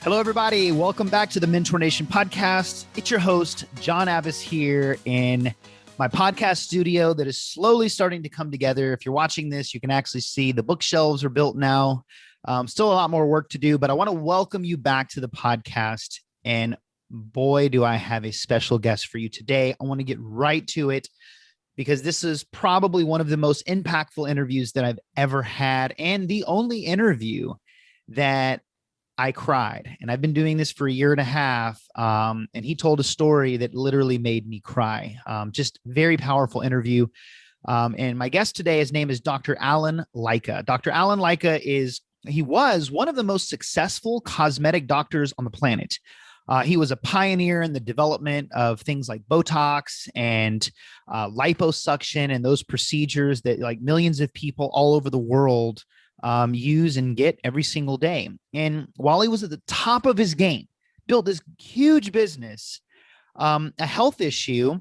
Hello, everybody. Welcome back to the Mentor Nation podcast. It's your host, John Abbas, here in my podcast studio that is slowly starting to come together. If you're watching this, you can actually see the bookshelves are built now. Still a lot more work to do, but I want to welcome you back to the podcast. And boy, do I have a special guest for you today. I want to get right to it because this is probably one of the most impactful interviews that I've ever had, and the only interview that I cried. And I've been doing this for a year and a half. And he told a story that literally made me cry. Just very powerful interview. And my guest today, his name is Dr. Alan Lycka. Dr. Alan Lycka was one of the most successful cosmetic doctors on the planet. He was a pioneer in the development of things like Botox and liposuction and those procedures that like millions of people all over the world use and get every single day. And while he was at the top of his game, built this huge business, a health issue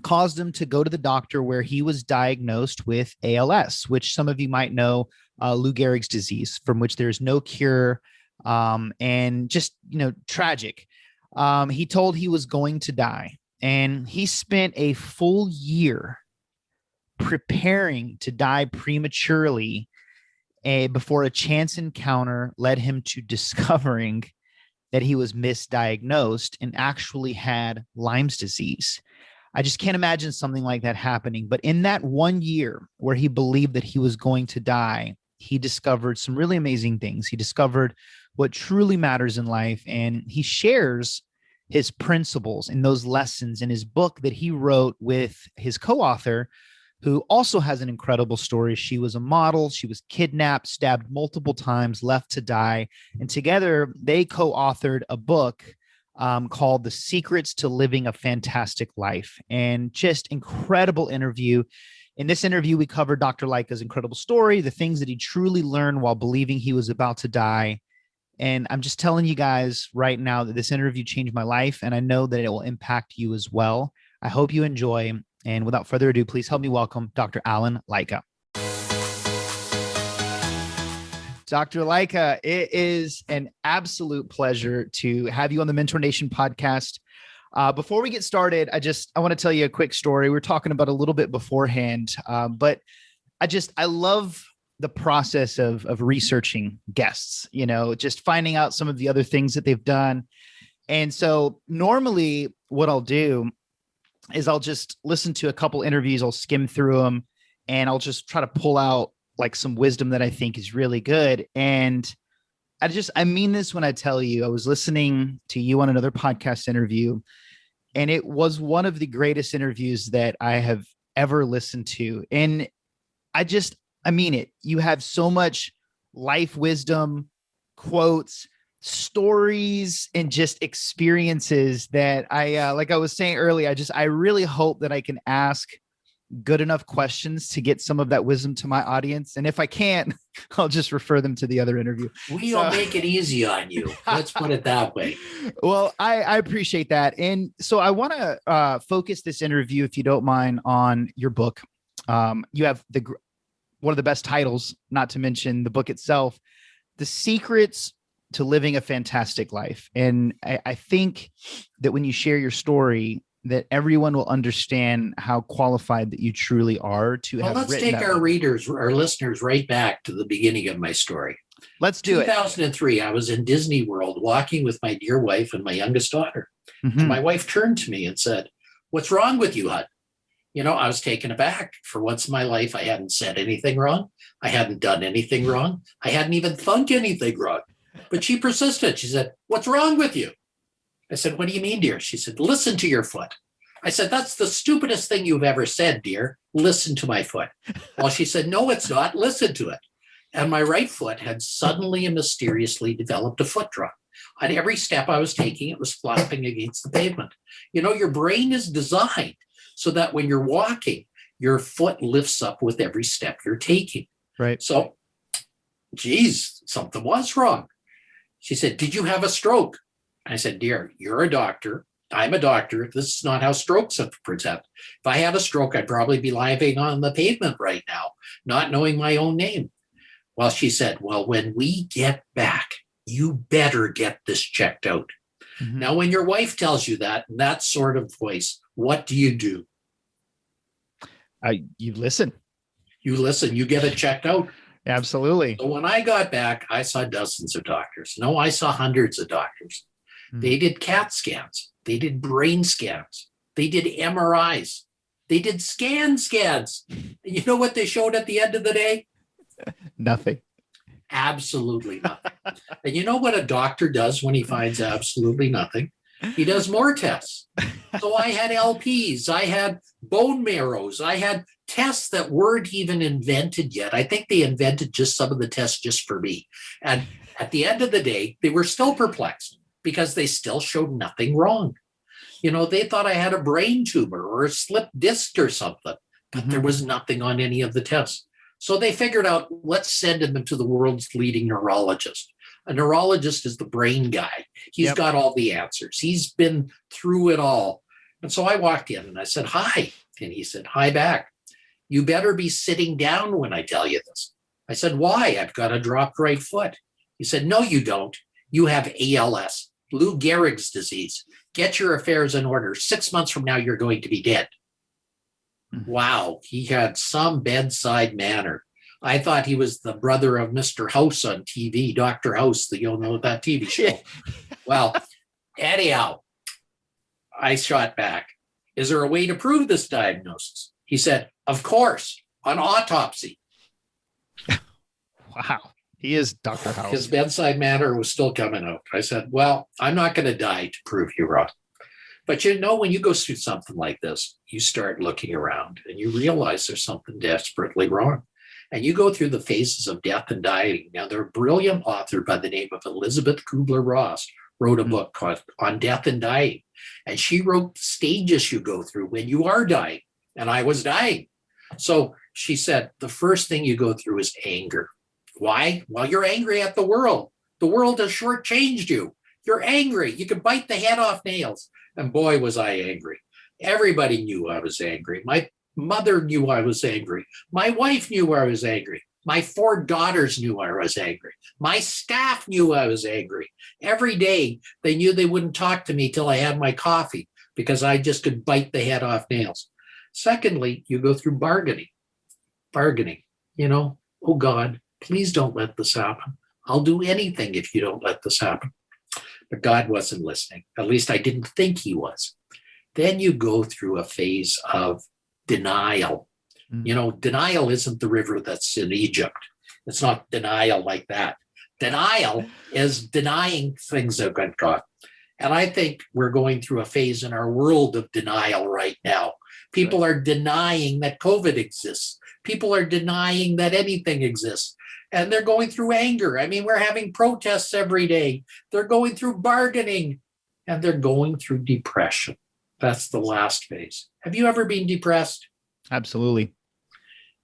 caused him to go to the doctor where he was diagnosed with ALS, which some of you might know, Lou Gherigs disease, from which there's no cure, and just, tragic. He told he was going to die, and he spent a full year preparing to die prematurely before a chance encounter led him to discovering that he was misdiagnosed and actually had Lyme's disease. I just can't imagine something like that happening. But in that 1 year where he believed that he was going to die, he discovered some really amazing things. He discovered what truly matters in life, and he shares his principles and those lessons in his book that he wrote with his co-author, who also has an incredible story. She was a model. She was kidnapped, stabbed multiple times, left to die. And together they co-authored a book called The Secrets to Living a Fantastic Life. And just incredible interview. In this interview, we covered Dr. Lycka's incredible story, the things that he truly learned while believing he was about to die. And I'm just telling you guys right now that this interview changed my life, and I know that it will impact you as well. I hope you enjoy. And without further ado, please help me welcome Dr. Alan Lycka. Dr. Lycka, it is an absolute pleasure to have you on the Mentor Nation podcast. Before we get started, I want to tell you a quick story. We were talking about a little bit beforehand, but I love the process of researching guests, just finding out some of the other things that they've done. And so normally what I'll do is I'll just listen to a couple interviews. I'll skim through them and I'll just try to pull out like some wisdom that I think is really good. And I mean this when I tell you, I was listening to you on another podcast interview, and it was one of the greatest interviews that I have ever listened to. And I mean it. You have so much life wisdom, quotes, stories, and just experiences that like I was saying earlier, I really hope that I can ask good enough questions to get some of that wisdom to my audience. And if I can't, I'll just refer them to the other interview. We'll make it easy on you. Let's put it that way. Well, I appreciate that. And so I want to focus this interview, if you don't mind, on your book. You have one of the best titles, not to mention the book itself, The Secrets to Living a Fantastic Life. And I think that when you share your story, that everyone will understand how qualified that you truly are to have written. Let's take our listeners right back to the beginning of my story. Let's do 2003, I was in Disney World walking with my dear wife and my youngest daughter. Mm-hmm. And my wife turned to me and said, "What's wrong with you, hon?" I was taken aback. For once in my life, I hadn't said anything wrong. I hadn't done anything wrong. I hadn't even thunk anything wrong. But she persisted. She said, "What's wrong with you?" I said, "What do you mean, dear?" She said, "Listen to your foot." I said, "That's the stupidest thing you've ever said, dear. Listen to my foot." Well, she said, "No, it's not. Listen to it." And my right foot had suddenly and mysteriously developed a foot drop. On every step I was taking, it was flopping against the pavement. Your brain is designed so that when you're walking, your foot lifts up with every step you're taking. Right. So, geez, something was wrong. She said, "Did you have a stroke?" I said, "Dear, you're a doctor. I'm a doctor. This is not how strokes present. If I have a stroke, I'd probably be lying on the pavement right now, not knowing my own name." Well, she said, "Well, when we get back, you better get this checked out. Mhm. Now, when your wife tells you that, in that sort of voice, what do? You listen. You listen, you get it checked out. Absolutely. So when I got back, I saw dozens of doctors. No, I saw hundreds of doctors. They did CAT scans. They did brain scans. They did MRIs. They did scans. And you know what they showed at the end of the day? Nothing. Absolutely nothing. And you know what a doctor does when he finds absolutely nothing? He does more tests. So I had LPs, I had bone marrows, I had tests that weren't even invented yet. I think they invented just some of the tests just for me. And at the end of the day, they were still perplexed because they still showed nothing wrong. You know, they thought I had a brain tumor or a slipped disc or something, but there was nothing on any of the tests. So they figured out, let's send him to the world's leading neurologist. A neurologist is the brain guy. He's got all the answers. He's been through it all. And so I walked in and I said, hi. And he said, hi back. You better be sitting down when I tell you this. I said, why? I've got a dropped right foot. He said, no, you don't. You have ALS, Lou Gehrig's disease. Get your affairs in order. 6 months from now, you're going to be dead. Wow, he had some bedside manner. I thought he was the brother of Mr. House on TV, Dr. House, you'll know that TV show. Well, anyhow, I shot back. Is there a way to prove this diagnosis? He said, of course, on autopsy. Wow. He is Dr. House. His bedside manner was still coming out. I said, well, I'm not going to die to prove you wrong. But you know, when you go through something like this, you start looking around and you realize there's something desperately wrong. And you go through the phases of death and dying. Now, there a brilliant author by the name of Elizabeth Kubler-Ross wrote a book called On Death and Dying. And she wrote the stages you go through when you are dying. And I was dying. So she said, the first thing you go through is anger. Why? Well, you're angry at the world. The world has shortchanged you. You're angry. You can bite the head off nails. And boy, was I angry. Everybody knew I was angry. My mother knew I was angry. My wife knew I was angry. My 4 daughters knew I was angry. My staff knew I was angry. Every day, they knew they wouldn't talk to me till I had my coffee because I just could bite the head off nails. Secondly, you go through bargaining. You know, oh God, please don't let this happen. I'll do anything if you don't let this happen. But God wasn't listening. At least I didn't think he was. Then you go through a phase of denial. You know, denial isn't the river that's in Egypt. It's not denial like that. Denial is denying things that got God. And I think we're going through a phase in our world of denial right now. People are denying that COVID exists. People are denying that anything exists. And they're going through anger. I mean, we're having protests every day. They're going through bargaining and they're going through depression. That's the last phase. Have you ever been depressed? Absolutely.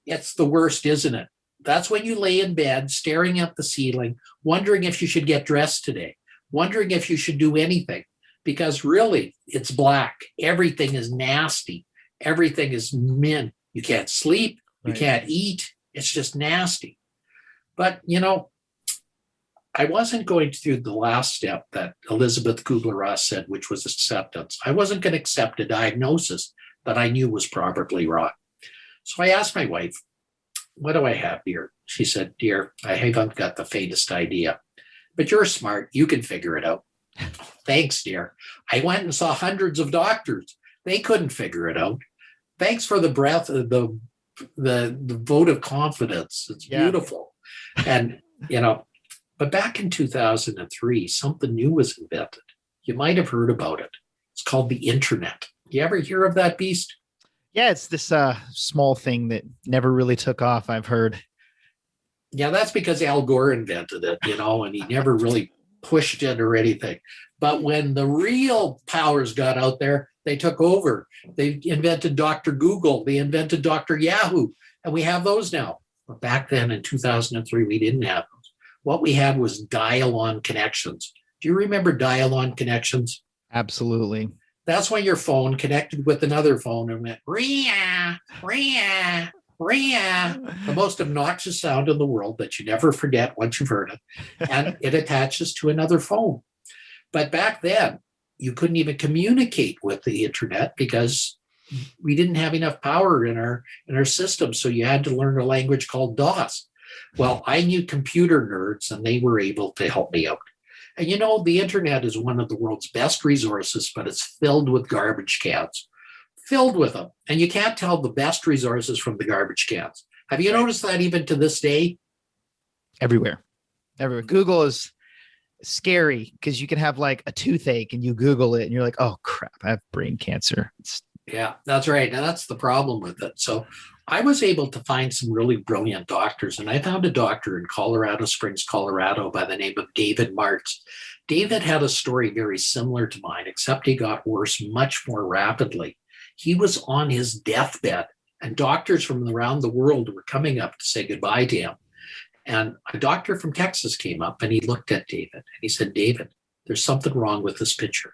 It's the worst, isn't it? That's when you lay in bed, staring at the ceiling, wondering if you should get dressed today, wondering if you should do anything, because really it's black. Everything is nasty. Everything is min. You can't sleep. You can't eat. It's just nasty. But, you know, I wasn't going through the last step that Elizabeth Kubler-Ross said, which was acceptance. I wasn't going to accept a diagnosis that I knew was probably wrong. So I asked my wife, what do I have here? She said, dear, I haven't got the faintest idea, but you're smart. You can figure it out. Thanks, dear. I went and saw hundreds of doctors. They couldn't figure it out. Thanks for the breath of the vote of confidence. It's beautiful. And, you know, but back in 2003, something new was invented. You might have heard about it. It's called the internet. You ever hear of that beast? Yeah, it's this small thing that never really took off, I've heard. Yeah, that's because Al Gore invented it, you know, and he never really pushed it or anything. But when the real powers got out there, they took over. They invented Dr. Google. They invented Dr. Yahoo. And we have those now. But back then in 2003, we didn't have those. What we had was dial-on connections. Do you remember dial-on connections? Absolutely. That's when your phone connected with another phone and went, ria, ria. The most obnoxious sound in the world that you never forget once you've heard it. And it attaches to another phone. But back then, you couldn't even communicate with the internet because we didn't have enough power in our system. So you had to learn a language called DOS. Well, I knew computer nerds and they were able to help me out. And the internet is one of the world's best resources, but it's filled with garbage cans, filled with them. And you can't tell the best resources from the garbage cans. Have you noticed that even to this day? Everywhere. Google is scary because you can have like a toothache and you Google it and you're like, oh crap, I have brain cancer. Yeah, that's right. And that's the problem with it. So I was able to find some really brilliant doctors, and I found a doctor in Colorado Springs, Colorado by the name of David Martz. David had a story very similar to mine, except he got worse much more rapidly. He was on his deathbed, and doctors from around the world were coming up to say goodbye to him. And a doctor from Texas came up and he looked at David and he said, David, there's something wrong with this picture.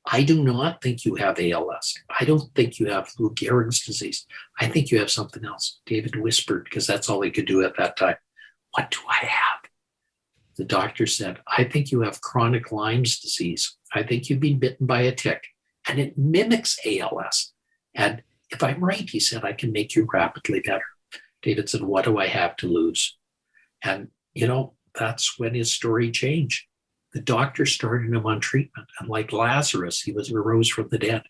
I do not think you have ALS. I don't think you have Lou Gehrig's disease. I think you have something else. David whispered, because that's all he could do at that time. What do I have? The doctor said, I think you have chronic Lyme's disease. I think you've been bitten by a tick, and it mimics ALS. And if I'm right, he said, I can make you rapidly better. David said, what do I have to lose? And, that's when his story changed. The doctor started him on treatment. And like Lazarus, he arose from the dead.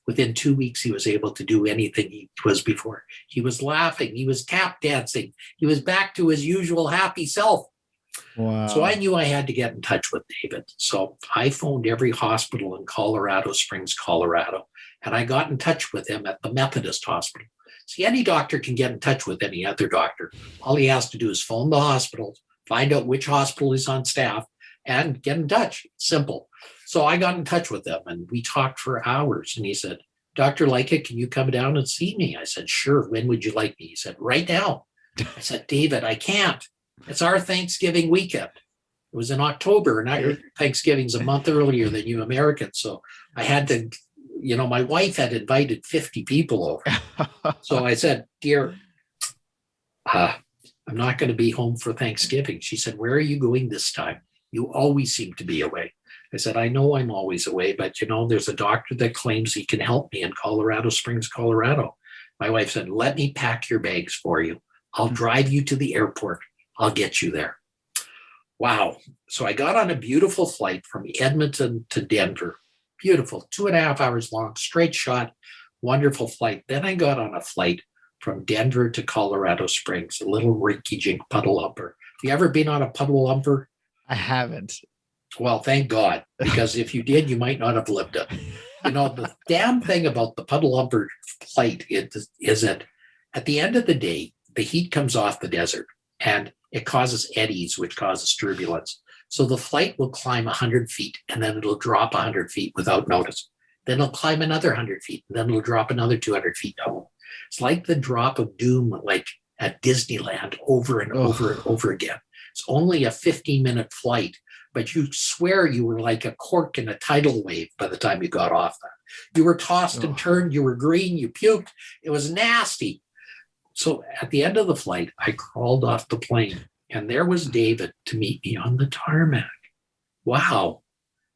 Within 2 weeks, he was able to do anything he was before. He was laughing. He was tap dancing. He was back to his usual happy self. Wow. So I knew I had to get in touch with David. So I phoned every hospital in Colorado Springs, Colorado, and I got in touch with him at the Methodist Hospital. See, any doctor can get in touch with any other doctor. All he has to do is phone the hospital, find out which hospital is on staff, and get in touch. Simple. So I got in touch with him and we talked for hours. And he said, Dr. Lycka, can you come down and see me? I said, sure. When would you like me? He said, right now. I said, David, I can't. It's our Thanksgiving weekend. It was in October, and Thanksgiving's a month earlier than you Americans. So I had to, my wife had invited 50 people over. So I said, dear, I'm not going to be home for Thanksgiving. She said, where are you going this time? You always seem to be away. I said, I know I'm always away, but there's a doctor that claims he can help me in Colorado Springs, Colorado. My wife said, let me pack your bags for you. I'll drive you to the airport. I'll get you there. Wow. So I got on a beautiful flight from Edmonton to Denver. Beautiful, 2.5 hours long, straight shot, wonderful flight. Then I got on a flight from Denver to Colorado Springs, a little rinky-jink puddle lumper. Have you ever been on a puddle lumper? I haven't. Well, thank God, because if you did, you might not have lived it. The damn thing about the puddle lumper flight is that at the end of the day, the heat comes off the desert and it causes eddies, which causes turbulence. So the flight will climb 100 feet and then it'll drop 100 feet without notice. Then it'll climb another 100 feet and then it'll drop another 200 feet. Oh, it's like the drop of doom, like at Disneyland, over and over and over again. It's only a 15-minute flight, but you swear you were like a cork in a tidal wave by the time you got off that. You were tossed and turned, you were green, you puked. It was nasty. So at the end of the flight, I crawled off the plane and there was David to meet me on the tarmac. Wow.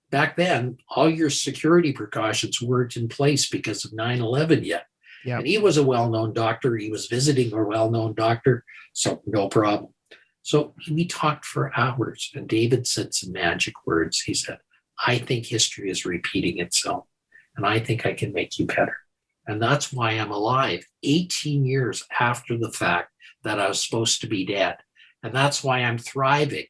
Back then, all your security precautions weren't in place because of 9/11 yet. Yep. And he was a well-known doctor. He was visiting a well-known doctor, so no problem. So we talked for hours and David said some magic words. He said, I think history is repeating itself and I think I can make you better. And that's why I'm alive 18 years after the fact that I was supposed to be dead. And that's why I'm thriving.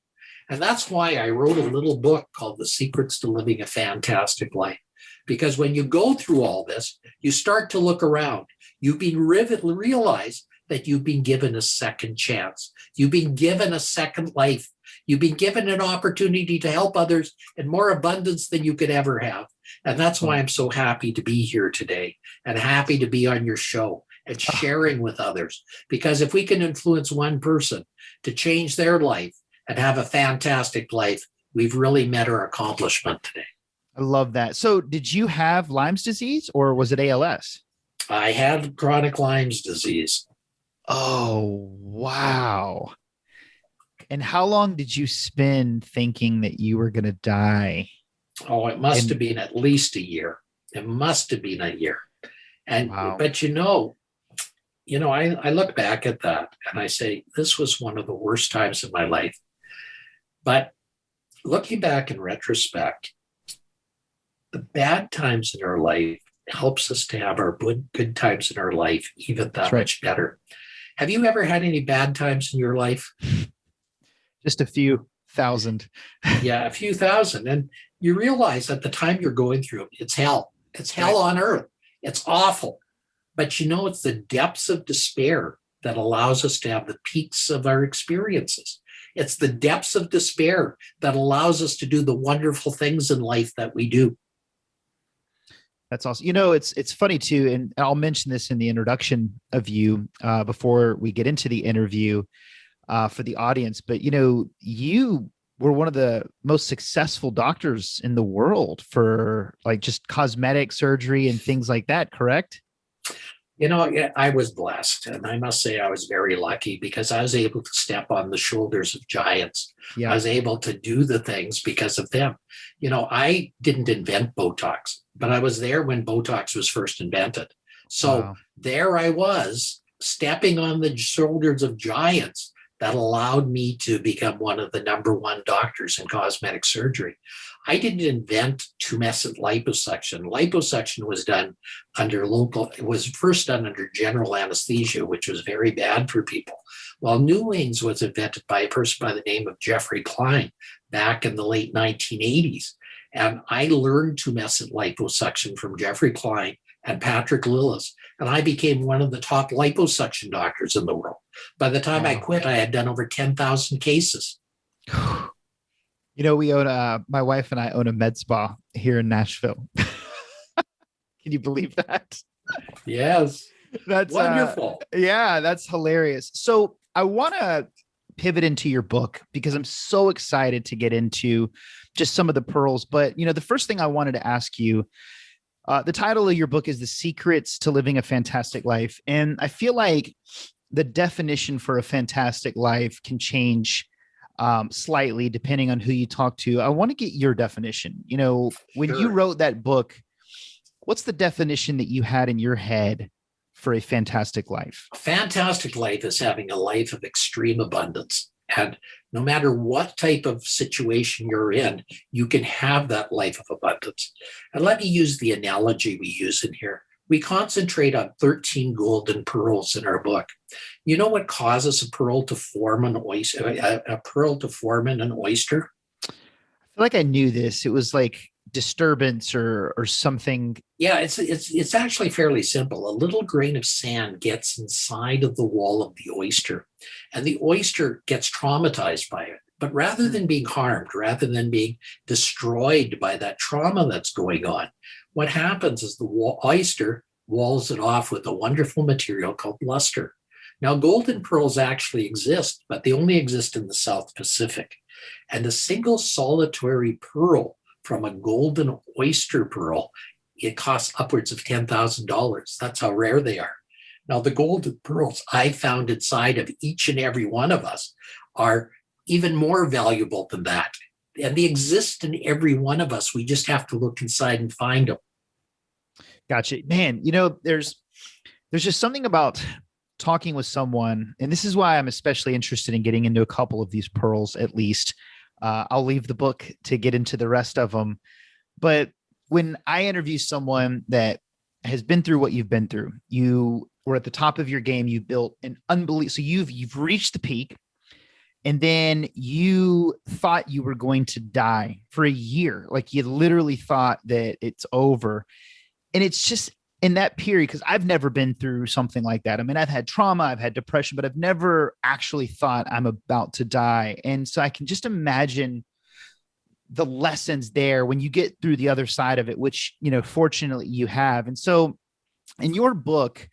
And that's why I wrote a little book called The Secrets to Living a Fantastic Life. Because when you go through all this, you start to look around. You've been realized that you've been given a second chance. You've been given a second life. You've been given an opportunity to help others in more abundance than you could ever have. And that's why I'm so happy to be here today and happy to be on your show and sharing with others. Because if we can influence one person to change their life and have a fantastic life, we've really met our accomplishment today. I love that. So did you have Lyme's disease or was it ALS? I had chronic Lyme's disease. Oh, wow. And how long did you spend thinking that you were going to die? Oh, it must have And been at least a year. It must have been a year. And wow, but I look back at that and I say, this was one of the worst times of my life. But looking back in retrospect, the bad times in our life helps us to have our good times in our life even that's that right. much better. Have you ever had any bad times in your life? Just a few thousand. Yeah, a few thousand. And you realize at the time you're going through it, it's hell. It's hell Right. on earth. It's awful. But it's the depths of despair that allows us to have the peaks of our experiences. It's the depths of despair that allows us to do the wonderful things in life that we do. That's awesome. It's funny too, and I'll mention this in the introduction of you before we get into the interview for the audience. But you were one of the most successful doctors in the world for like just cosmetic surgery and things like that. Correct? I was blessed, and I must say I was very lucky because I was able to step on the shoulders of giants. I Yeah. was able to do the things because of them. I didn't invent Botox, but I was there when Botox was first invented. So Wow. there I was stepping on the shoulders of giants that allowed me to become one of the number one doctors in cosmetic surgery. I didn't invent tumescent liposuction. Liposuction was done it was first done under general anesthesia, which was very bad for people. While Newlings was invented by a person by the name of Jeffrey Klein back in the late 1980s. And I learned tumescent liposuction from Jeffrey Klein and Patrick Lillis, and I became one of the top liposuction doctors in the world. By the time I Wow. quit, I had done over 10,000 cases. We own my wife and I own a med spa here in Nashville. Can you believe that? Yes. That's Wonderful. yeah, that's hilarious. So I want to pivot into your book because I'm so excited to get into just some of the pearls. But the first thing I wanted to ask you, the title of your book is The Secrets to Living a Fantastic Life. And I feel like the definition for a fantastic life can change slightly depending on who you talk to. I want to get your definition. When you Sure. wrote that book, what's the definition that you had in your head for a fantastic life? A fantastic life is having a life of extreme abundance. And no matter what type of situation you're in, you can have that life of abundance. And let me use the analogy we use in here. We concentrate on 13 golden pearls in our book. You know what causes a pearl to form an oyster? A pearl to form in an oyster? I feel like I knew this. It was like disturbance or something. Yeah, it's actually fairly simple. A little grain of sand gets inside of the wall of the oyster, and the oyster gets traumatized by it. But rather Hmm. than being harmed, rather than being destroyed by that trauma that's going on, what happens is the oyster walls it off with a wonderful material called luster. Now, golden pearls actually exist, but they only exist in the South Pacific. And a single solitary pearl from a golden oyster pearl, it costs upwards of $10,000. That's how rare they are. Now, the golden pearls I found inside of each and every one of us are even more valuable than that. And they exist in every one of us. We just have to look inside and find them. Gotcha. Man, there's just something about talking with someone, and this is why I'm especially interested in getting into a couple of these pearls at least. I'll leave the book to get into the rest of them. But when I interview someone that has been through what you've been through, you were at the top of your game, you built an unbelievable, so you've reached the peak, and then you thought you were going to die for a year. Like you literally thought that it's over. And it's just in that period, because I've never been through something like that. I mean, I've had trauma, I've had depression, but I've never actually thought I'm about to die. And so I can just imagine the lessons there when you get through the other side of it, which, fortunately you have. And so in your book,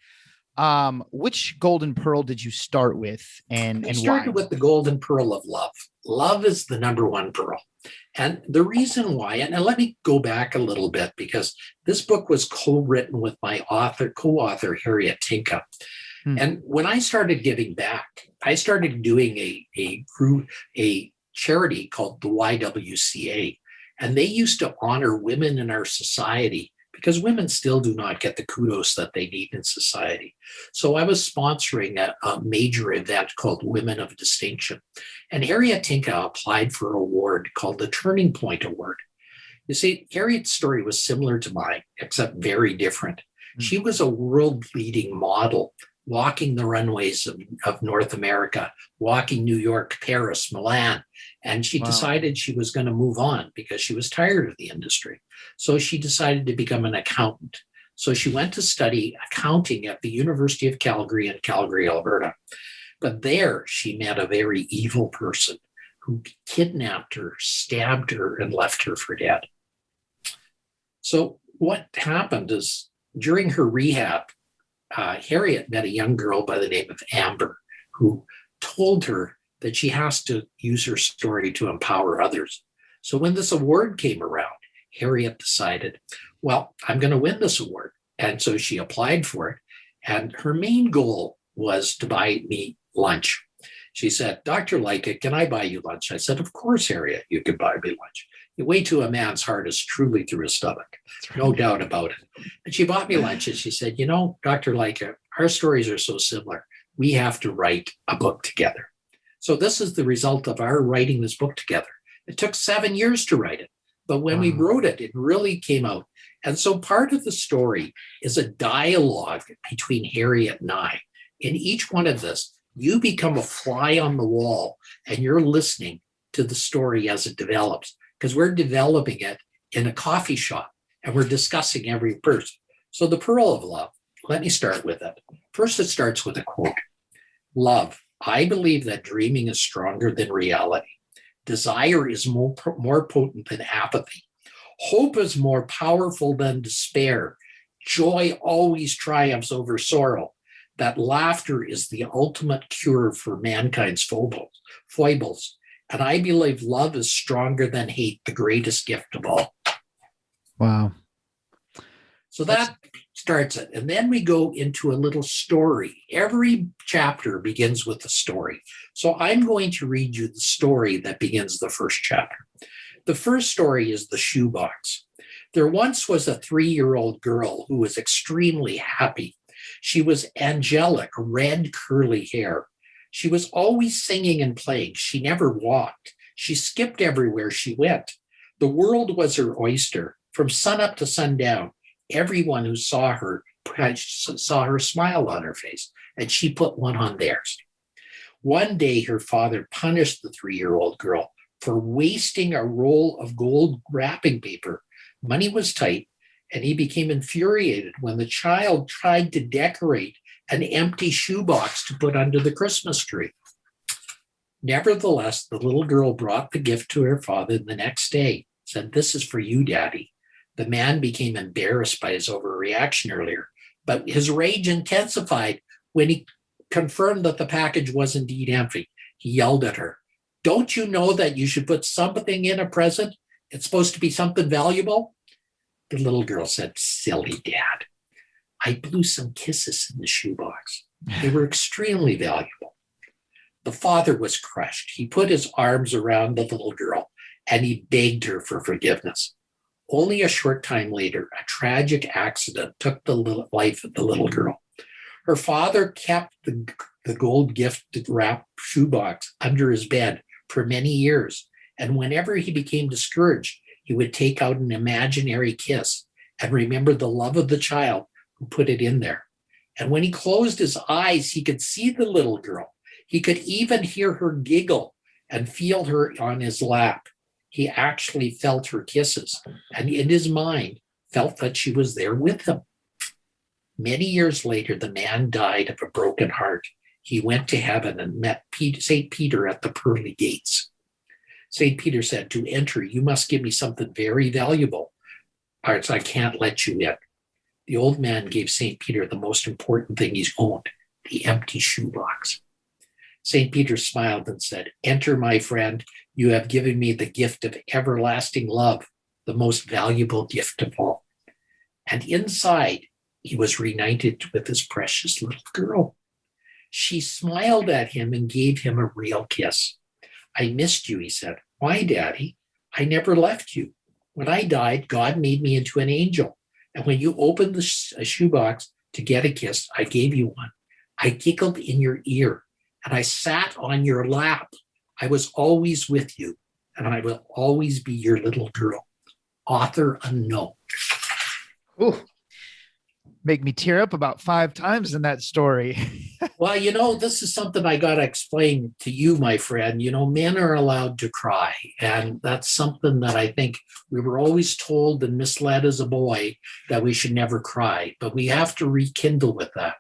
which golden pearl did you start with I and started why? with the golden pearl of love. Love is the number one pearl. And the reason why, and let me go back a little bit because this book was co-written with my co-author, Harriet Tinka. And when I started giving back, I started doing a charity called the YWCA. And they used to honor women in our society because women still do not get the kudos that they need in society. So I was sponsoring a major event called Women of Distinction. And Harriet Tinka applied for an award called the Turning Point Award. You see, Harriet's story was similar to mine, except very different. She was a world-leading model, walking the runways of North America, walking New York, Paris, Milan. And she decided she was going to move on because she was tired of the industry. So she decided to become an accountant. So she went to study accounting at the University of Calgary in Calgary, Alberta. But there she met a very evil person who kidnapped her, stabbed her, and left her for dead. So what happened is during her rehab, Harriet met a young girl by the name of Amber, who told her that she has to use her story to empower others. So when this award came around, Harriet decided, well, I'm going to win this award. And so she applied for it. And her main goal was to buy me lunch. She said, Dr. Lycka, can I buy you lunch? I said, of course, Harriet, you can buy me lunch. The way to a man's heart is truly through his stomach. No doubt about it. And she bought me lunch and she said, you know, Dr. Lycka, our stories are so similar. We have to write a book together. So this is the result of our writing this book together. It took 7 years to write it. But when we wrote it, it really came out. And so part of the story is a dialogue between Harriet and I. In each one of this, you become a fly on the wall and you're listening to the story as it develops, because we're developing it in a coffee shop and we're discussing every person. So the pearl of love, let me start with it. First, it starts with a quote. Love, I believe that dreaming is stronger than reality. Desire is more potent than apathy. Hope is more powerful than despair. Joy always triumphs over sorrow. That laughter is the ultimate cure for mankind's foibles. And I believe love is stronger than hate, the greatest gift of all. Wow. So that starts it. And then we go into a little story. Every chapter begins with a story. So I'm going to read you the story that begins the first chapter. The first story is the shoebox. There once was a 3-year-old girl who was extremely happy. She was angelic, red, curly hair. She was always singing and playing. She never walked. She skipped everywhere she went. The world was her oyster. From sunup to sundown, everyone who saw her smile on her face, and she put one on theirs. One day, her father punished the 3-year-old girl for wasting a roll of gold wrapping paper. Money was tight, and he became infuriated when the child tried to decorate an empty shoebox to put under the Christmas tree. Nevertheless, the little girl brought the gift to her father the next day, said, "This is for you, Daddy." The man became embarrassed by his overreaction earlier, but his rage intensified when he confirmed that the package was indeed empty. He yelled at her, "Don't you know that you should put something in a present? It's supposed to be something valuable?" The little girl said, "Silly Dad. I blew some kisses in the shoebox. They were extremely valuable." The father was crushed. He put his arms around the little girl and he begged her for forgiveness. Only a short time later, a tragic accident took the life of the little girl. Her father kept the gold gift wrapped shoebox under his bed for many years. And whenever he became discouraged, he would take out an imaginary kiss and remember the love of the child who put it in there. And when he closed his eyes, he could see the little girl. He could even hear her giggle and feel her on his lap. He actually felt her kisses, and in his mind felt that she was there with him. Many years later, the man died of a broken heart. He went to heaven and met St. Peter at the pearly gates. St. Peter said, "To enter, you must give me something very valuable, or I can't let you in." The old man gave St. Peter the most important thing he's owned, the empty shoebox. St. Peter smiled and said, "Enter, my friend. You have given me the gift of everlasting love, the most valuable gift of all." And inside, he was reunited with his precious little girl. She smiled at him and gave him a real kiss. I missed you, he said. Why, Daddy? I never left you. When I died, God made me into an angel. And when you opened the shoebox to get a kiss, I gave you one. I giggled in your ear and I sat on your lap. I was always with you and I will always be your little girl. Author unknown. Ooh, make me tear up about 5 times in that story. Well, this is something I got to explain to you, my friend. Men are allowed to cry. And that's something that I think we were always told and misled as a boy that we should never cry. But we have to rekindle with that.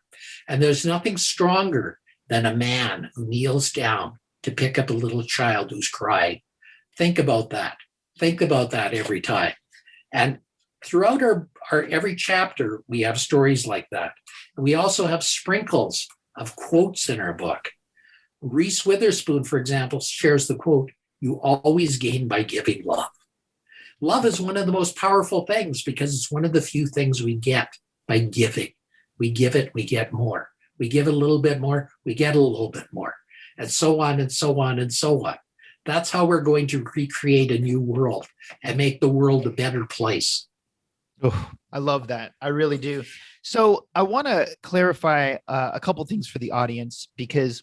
And there's nothing stronger than a man who kneels down to pick up a little child who's crying. Think about that. Think about that every time. And throughout our every chapter, we have stories like that. And we also have sprinkles of quotes in our book. Reese Witherspoon, for example, shares the quote, "You always gain by giving love." Love is one of the most powerful things because it's one of the few things we get by giving. We give it, we get more. We give a little bit more, we get a little bit more, and so on and so on and so on. That's how we're going to recreate a new world and make the world a better place. Oh, I love that. I really do. So I want to clarify a couple things for the audience because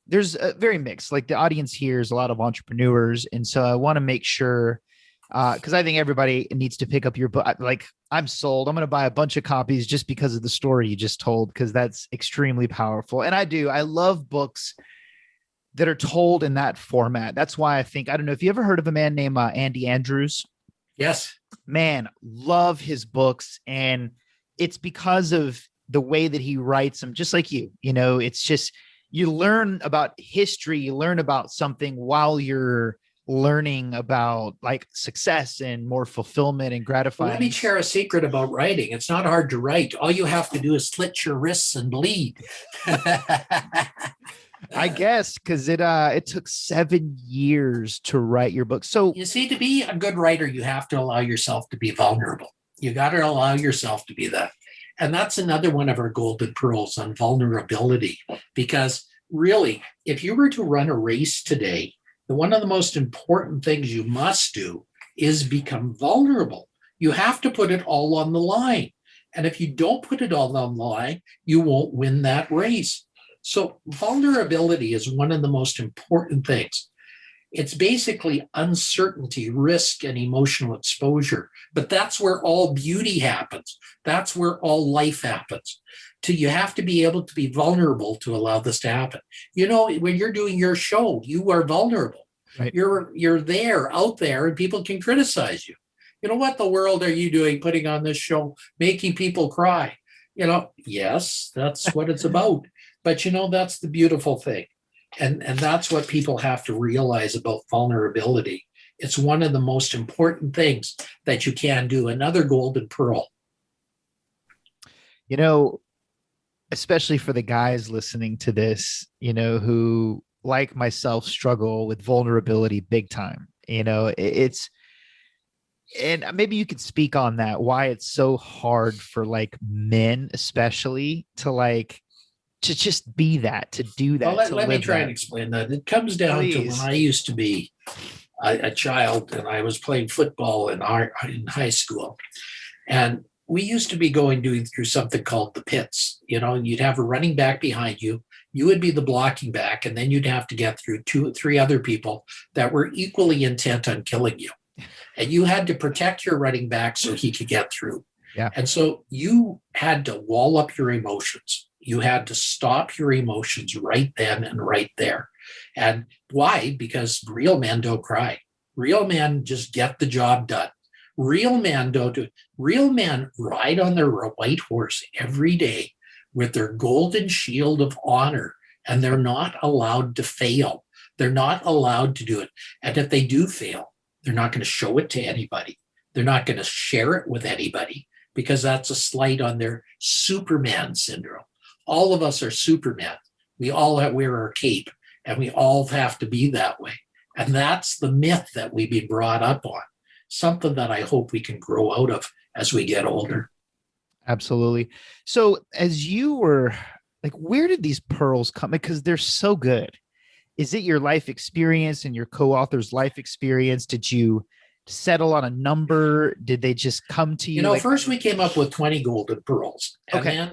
there's a very mixed, like the audience here is a lot of entrepreneurs. And so I want to make sure, because I think everybody needs to pick up your book. Like I'm sold. I'm going to buy a bunch of copies just because of the story you just told, because that's extremely powerful. And I love books that are told in that format. That's why I don't know if you ever heard of a man named Andy Andrews. Yes. Man, love his books. And it's because of the way that he writes them, just like you, it's just, you learn about history, you learn about something while you're learning about like success and more fulfillment and gratifying. Well, let me share a secret about writing. It's not hard to write. All you have to do is slit your wrists and bleed. I guess because it took 7 years to write your book. So you see, to be a good writer, you have to allow yourself to be vulnerable. You got to allow yourself to be that. And that's another one of our golden pearls on vulnerability. Because really, if you were to run a race today, one of the most important things you must do is become vulnerable. You have to put it all on the line. And if you don't put it all on the line, you won't win that race. So vulnerability is one of the most important things. It's basically uncertainty, risk, and emotional exposure. But that's where all beauty happens. That's where all life happens. You have to be able to be vulnerable to allow this to happen. When you're doing your show, you are vulnerable. Right. You're there, out there, and people can criticize you. What the world are you doing putting on this show, making people cry? Yes, that's what it's about. But that's the beautiful thing. And that's what people have to realize about vulnerability. It's one of the most important things that you can do. Another golden pearl. Especially for the guys listening to this, who like myself struggle with vulnerability big time. It's, and maybe you could speak on that, why it's so hard for like men, especially to just be that, to do that. Well, let me try and explain that. It comes down to when I used to be a child and I was playing football in high school. And we used to be doing through something called the pits. You'd have a running back behind you. You would be the blocking back, and then you'd have to get through 2 or 3 other people that were equally intent on killing you. And you had to protect your running back so he could get through. Yeah. And so you had to wall up your emotions. You had to stop your emotions right then and right there. And why? Because real men don't cry. Real men just get the job done. Real men don't do it. Real men ride on their white horse every day with their golden shield of honor, and they're not allowed to fail. They're not allowed to do it. And if they do fail, they're not going to show it to anybody. They're not going to share it with anybody because that's a slight on their Superman syndrome. All of us are Superman. We all wear our cape, and we all have to be that way. And that's the myth that we've been brought up on, something that I hope we can grow out of as we get older. Absolutely. So as you were like, where did these pearls come? Because they're so good. Is it your life experience and your co-author's life experience? Did you settle on a number? Did they just come to you? Like, First we came up with 20 golden pearls. And okay. then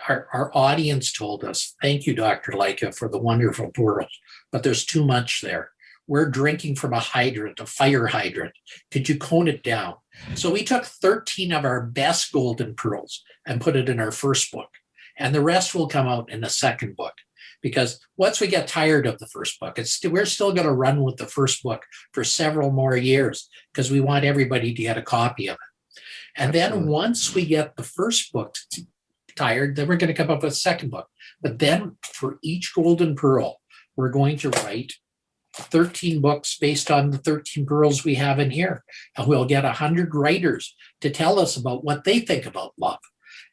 our audience told us, thank you, Dr. Lycka, for the wonderful pearls, but there's too much there. We're drinking from a hydrant, a fire hydrant. Could you cone it down? So we took 13 of our best golden pearls and put it in our first book. And the rest will come out in the second book. Because once we get tired of the first book, we're still going to run with the first book for several more years because we want everybody to get a copy of it. And then once we get the first book tired, then we're going to come up with a second book. But then for each golden pearl, we're going to write 13 books based on the 13 pearls we have in here. And we'll get 100 writers to tell us about what they think about love.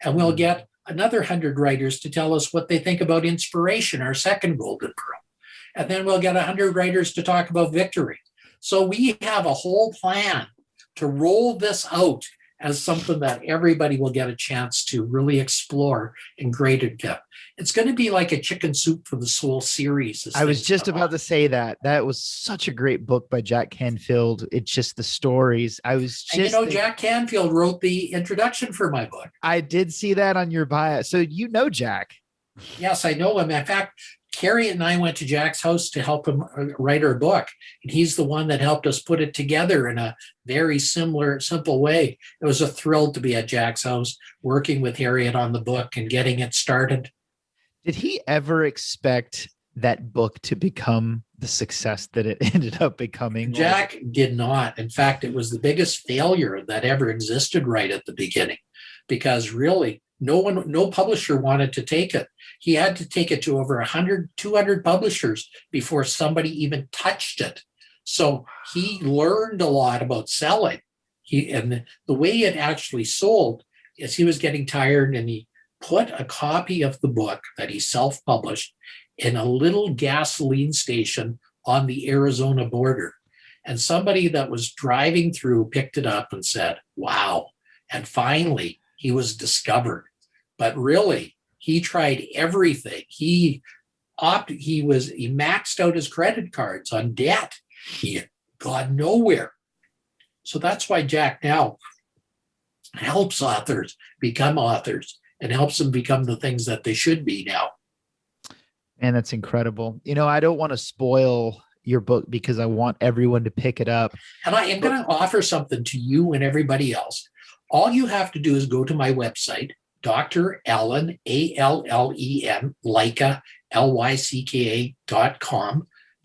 And we'll get another 100 writers to tell us what they think about inspiration, our second golden pearl. And then we'll get 100 writers to talk about victory. So we have a whole plan to roll this out as something that everybody will get a chance to really explore in greater depth. It's going to be like a chicken soup for the soul series. I was just about to say that. That was such a great book by Jack Canfield. It's just the stories. I was just, and Jack Canfield wrote the introduction for my book. I did see that on your bio. So Jack. Yes, I know him. In fact, Carrie and I went to Jack's house to help him write our book. And he's the one that helped us put it together in a very simple way. It was a thrill to be at Jack's house, working with Harriet on the book and getting it started. Did he ever expect that book to become the success that it ended up becoming? Jack did not. In fact, it was the biggest failure that ever existed right at the beginning, because really no publisher wanted to take it. He had to take it to over 100, 200 publishers before somebody even touched it. So he learned a lot about selling. And the way it actually sold is he was getting tired, and he put a copy of the book that he self-published in a little gasoline station on the Arizona border. And somebody that was driving through picked it up and said, wow. And finally, he was discovered. But really, he tried everything. He maxed out his credit cards on debt. He got nowhere. So that's why Jack now helps authors become authors and helps them become the things that they should be now. And that's incredible. I don't want to spoil your book because I want everyone to pick it up. And I am going to offer something to you and everybody else. All you have to do is go to my website, Dr. Allen, ALLEN, Lycka, LYCKA.com,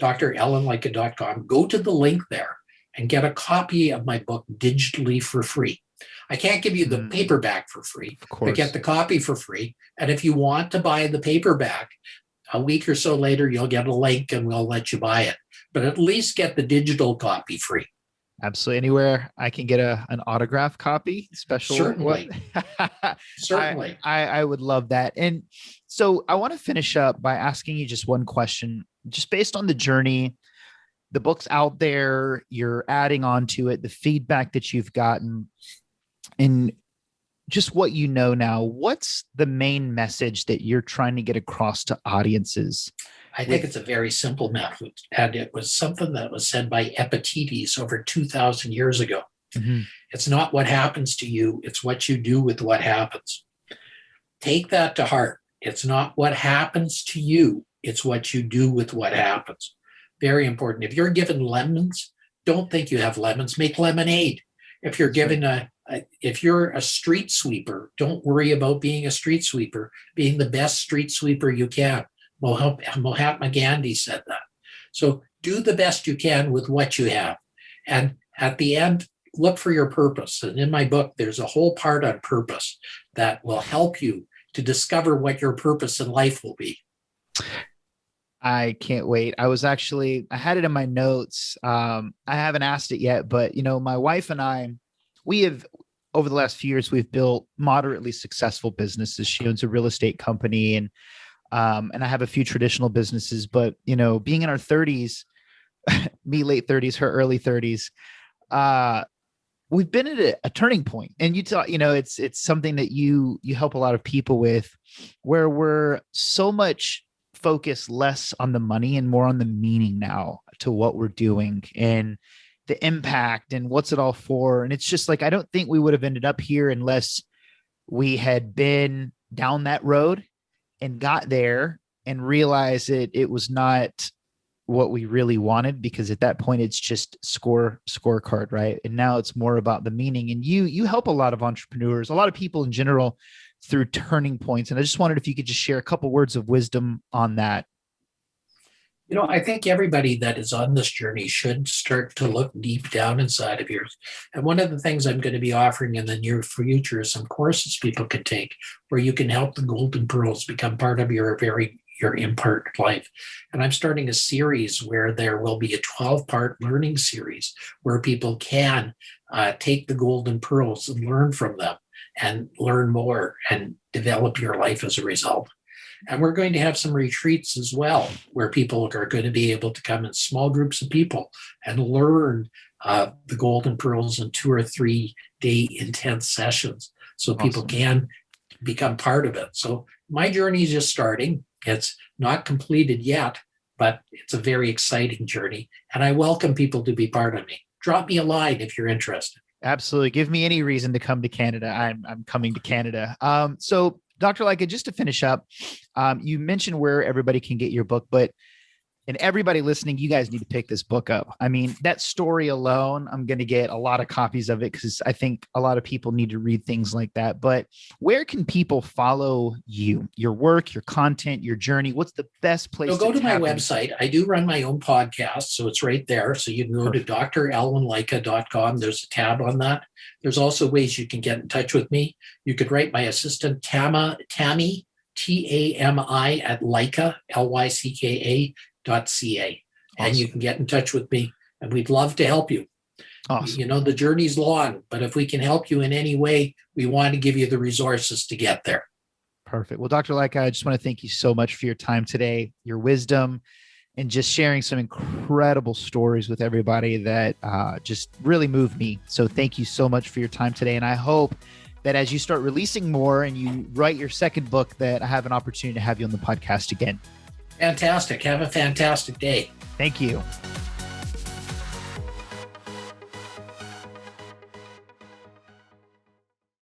drallenlycka.com. Go to the link there and get a copy of my book digitally for free. I can't give you the paperback for free, but get the copy for free. And if you want to buy the paperback, a week or so later, you'll get a link and we'll let you buy it. But at least get the digital copy free. Absolutely. Anywhere I can get an autograph copy, special. Certainly. Certainly. I would love that. And so I want to finish up by asking you just one question, just based on the journey, the book's out there, you're adding on to it, the feedback that you've gotten, and just what you know now. What's the main message that you're trying to get across to audiences? I think it's a very simple method. And it was something that was said by Epictetus over 2,000 years ago. Mm-hmm. It's not what happens to you, it's what you do with what happens. Take that to heart. It's not what happens to you, it's what you do with what happens. Very important. If you're given lemons, don't think you have lemons, make lemonade. If you're given if you're a street sweeper, don't worry about being a street sweeper, being the best street sweeper you can. Mahatma Gandhi said that. So do the best you can with what you have. And at the end, look for your purpose. And in my book, there's a whole part on purpose that will help you to discover what your purpose in life will be. I can't wait. I had it in my notes. I haven't asked it yet, but my wife and I, we have, over the last few years, we've built moderately successful businesses. She owns a real estate company, and I have a few traditional businesses, but being in our 30s, me late 30s, her early 30s, we've been at a turning point, and it's something that you help a lot of people with, where we're so much focused less on the money and more on the meaning now to what we're doing and the impact and what's it all for. And it's just like, I don't think we would have ended up here unless we had been down that road and got there and realized that it was not what we really wanted, because at that point it's just scorecard, right? And now it's more about the meaning. And you help a lot of entrepreneurs, a lot of people in general, through turning points. And I just wondered if you could just share a couple words of wisdom on that. I think everybody that is on this journey should start to look deep down inside of yours. And one of the things I'm going to be offering in the near future is some courses people can take where you can help the golden pearls become part of your impart life. And I'm starting a series where there will be a 12-part learning series where people can take the golden pearls and learn from them and learn more and develop your life as a result. And we're going to have some retreats as well, where people are going to be able to come in small groups of people and learn the golden pearls in 2 or 3 day intense sessions, so people can become part of it. So my journey is just starting. It's not completed yet, but it's a very exciting journey. And I welcome people to be part of me. Drop me a line if you're interested. Absolutely. Give me any reason to come to Canada. I'm coming to Canada. So Dr. Lycka, just to finish up, you mentioned where everybody can get your book, and everybody listening, you guys need to pick this book up. I mean, that story alone, I'm going to get a lot of copies of it because I think a lot of people need to read things like that. But where can people follow you, your work, your content, your journey? What's the best place? So go to my website. I do run my own podcast, so it's right there. So you can go to drelwynlycka.com. There's a tab on that. There's also ways you can get in touch with me. You could write my assistant, Tammy, Tami, at Lycka, Lycka.ca. Awesome. And you can get in touch with me, and we'd love to help you. Awesome. The journey's long, but if we can help you in any way, we want to give you the resources to get there. Perfect. Well, Dr. Lycka, I just want to thank you so much for your time today, your wisdom, and just sharing some incredible stories with everybody that just really moved me. So thank you so much for your time today. And I hope that as you start releasing more and you write your second book, that I have an opportunity to have you on the podcast again. Fantastic. Have a fantastic day. Thank you.